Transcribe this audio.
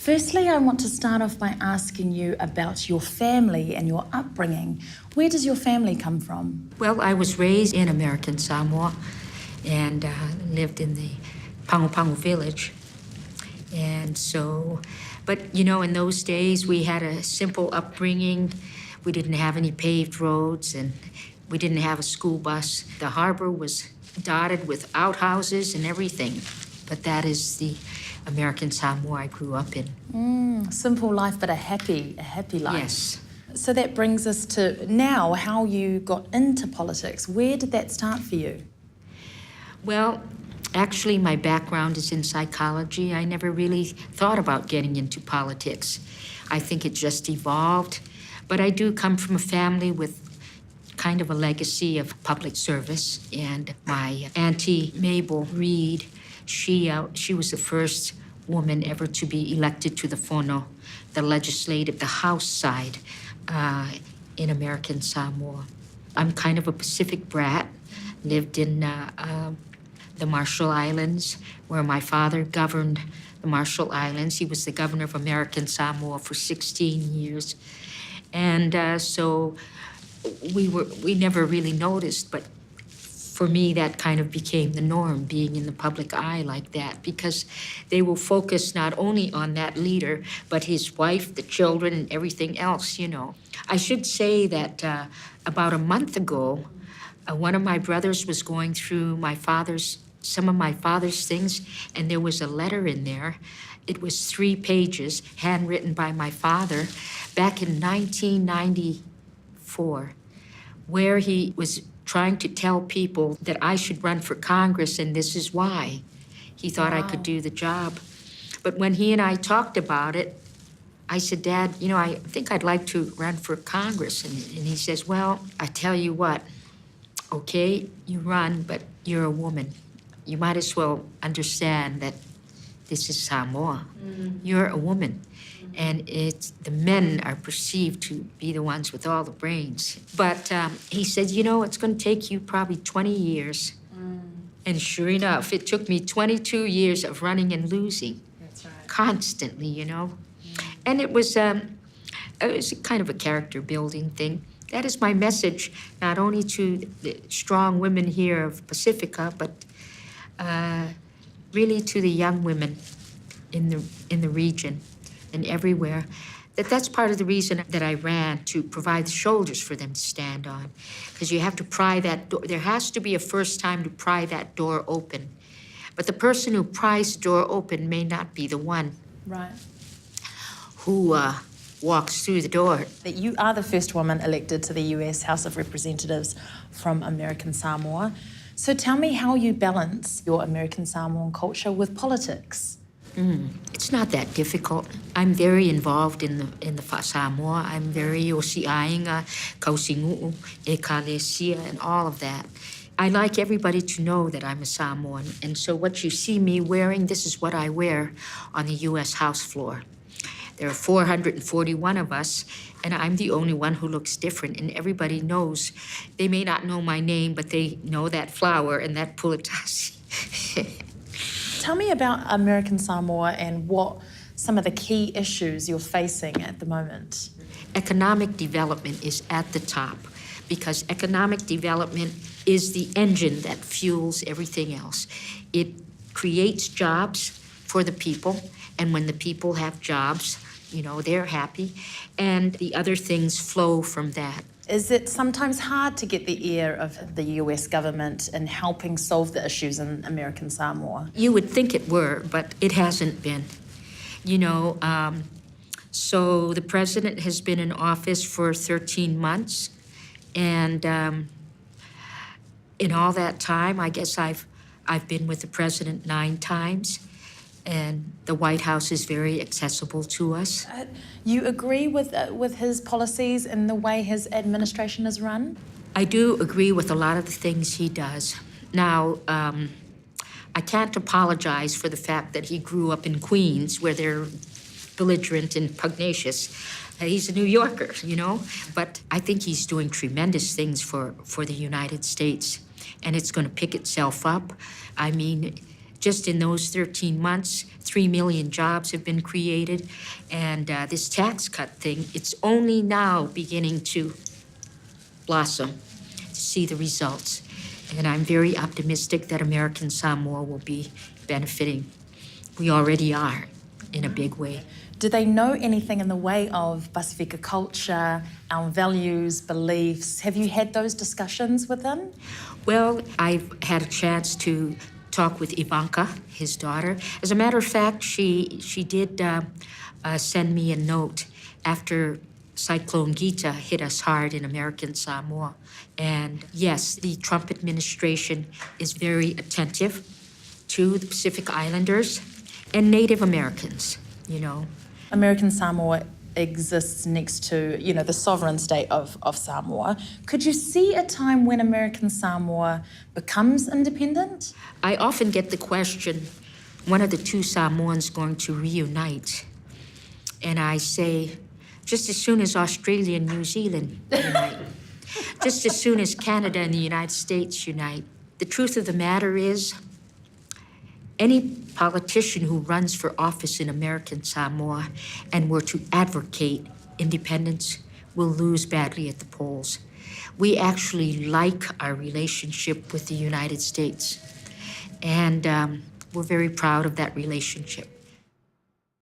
Firstly, I want to start off by asking you about your family and your upbringing. Where does your family come from? Well, I was raised in American Samoa and lived in the Pangu Pangu village. And so, but in those days we had a simple upbringing. We didn't have any paved roads and we didn't have a school bus. The harbor was dotted with outhouses and everything. But that is the American Samoa I grew up in. Simple life, but a happy life. Yes. So that brings us to now, how you got into politics. Where did that start for you? Well, actually, my background is in psychology. I never really thought about getting into politics. I think it just evolved. But I do come from a family with kind of a legacy of public service. And my auntie, Mabel Reed, she was the first woman ever to be elected to the Fono, the legislative, the House side in American Samoa. I'm kind of a Pacific brat, lived in the Marshall Islands, where my father governed the Marshall Islands. He was the governor of American Samoa for 16 years. And so we never really noticed, but for me, that kind of became the norm, being in the public eye like that, because they will focus not only on that leader, but his wife, the children, and everything else, I should say that about a month ago, one of my brothers was going through some of my father's things, and there was a letter in there. It was 3 pages, handwritten by my father, back in 1994, where he was trying to tell people that I should run for Congress, and this is why. He thought I could do the job. But when he and I talked about it, I said, Dad, I think I'd like to run for Congress. And he says, well, I tell you what, okay, you run, but you're a woman. You might as well understand that this is Samoa. You're a woman. And the men are perceived to be the ones with all the brains. But he said, it's going to take you probably 20 years. And sure enough, it took me 22 years of running and losing. That's right. Constantly, And it was kind of a character building thing. That is my message, not only to the strong women here of Pacifica, but really to the young women in the region and everywhere, that's part of the reason that I ran, to provide shoulders for them to stand on. Because you have to pry that door. There has to be a first time to pry that door open. But the person who pries the door open may not be the one who walks through the door. That you are the first woman elected to the US House of Representatives from American Samoa. So tell me how you balance your American Samoan culture with politics. It's not that difficult. I'm very involved in the Samoa. I'm very osiainga, kausingu'u, ekalesia, and all of that. I like everybody to know that I'm a Samoan. And so what you see me wearing, this is what I wear on the U.S. House floor. There are 441 of us, and I'm the only one who looks different. And everybody knows. They may not know my name, but they know that flower and that pulatasi. Tell me about American Samoa and what some of the key issues you're facing at the moment. Economic development is at the top, because economic development is the engine that fuels everything else. It creates jobs for the people, and when the people have jobs, they're happy, and the other things flow from that. Is it sometimes hard to get the ear of the US government in helping solve the issues in American Samoa? You would think it were, but it hasn't been. So the president has been in office for 13 months, and in all that time, I guess I've been with the president 9 times. And the White House is very accessible to us. You agree with his policies and the way his administration is run? I do agree with a lot of the things he does. Now, I can't apologize for the fact that he grew up in Queens, where they're belligerent and pugnacious. He's a New Yorker, But I think he's doing tremendous things for the United States. And it's going to pick itself up. I mean, Just in those 13 months, 3 million jobs have been created. And this tax cut thing, it's only now beginning to blossom, to see the results. And I'm very optimistic that American Samoa will be benefiting. We already are in a big way. Do they know anything in the way of Pasifika culture, our values, beliefs? Have you had those discussions with them? Well, I've had a chance to talk with Ivanka, his daughter. As a matter of fact, she did send me a note after Cyclone Gita hit us hard in American Samoa. And yes, the Trump administration is very attentive to the Pacific Islanders and Native Americans, you know. American Samoa exists next to, the sovereign state of Samoa. Could you see a time when American Samoa becomes independent? I often get the question, when are the two Samoans going to reunite? And I say, just as soon as Australia and New Zealand unite. Just as soon as Canada and the United States unite. The truth of the matter is, any politician who runs for office in American Samoa and were to advocate independence will lose badly at the polls. We actually like our relationship with the United States, and we're very proud of that relationship.